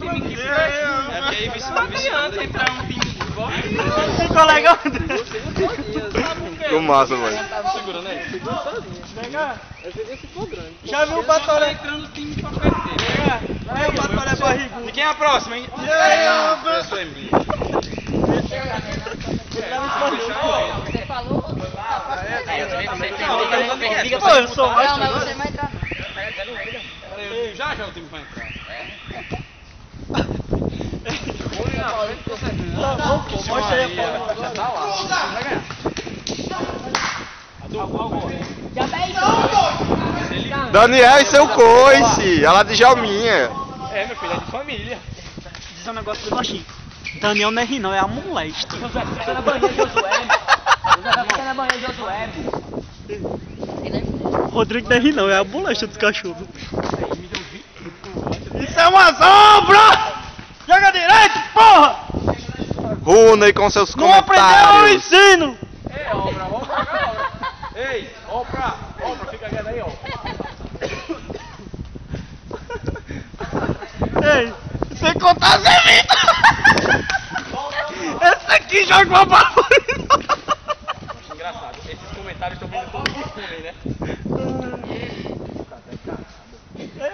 time que é porque aí não adianta entrar um time de futebol. Ficou legal? Ficou massa, mano. Segura, né? Já viu o Batoré? Entrando no time pra perder. Aí o Batoré barrigudo. E quem é a próxima, hein? Eu sou Emílio. Você falou? Pô, eu sou mais. Não, mas você vai entrar. Já o time vai entrar. Tá bom, pô, mostra aí a foto. Já tá lá. Vai ganhar. Já tá aí. Daniel e seu coice, ela de Jalminha. É, meu filho, é de família. Dizer um negócio do baixinho. Daniel não é rir, não, é a molesta. Fica na banheira de Josué. Fica na banheira de Josué. Rodrigo não é rir, não, é a molesta dos cachorros. Isso é uma sombra! Joga direito, porra! Runa com seus Não aprendeu, eu comentários. ensino! Ei, obra, vamos jogar, obra. Ei, obra, fica quieto aí, ó. Ei, sem contar as evitas! Esse aqui joga uma barbaridade! Engraçado, esses comentários estão vindo todos de fome, né?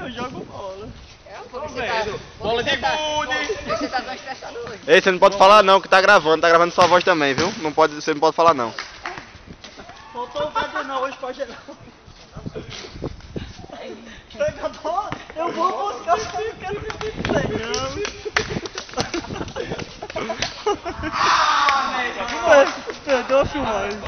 Eu jogo bola. Bola de gude! Você tá tão estressado hoje. Ei, você não pode falar não, que tá gravando sua voz também, viu? Não pode, você não pode falar não. Faltou o Pedro não, hoje pode não. Pega a bola, eu vou buscar o que eu quero me dizer, não. Perdeu a filmagem.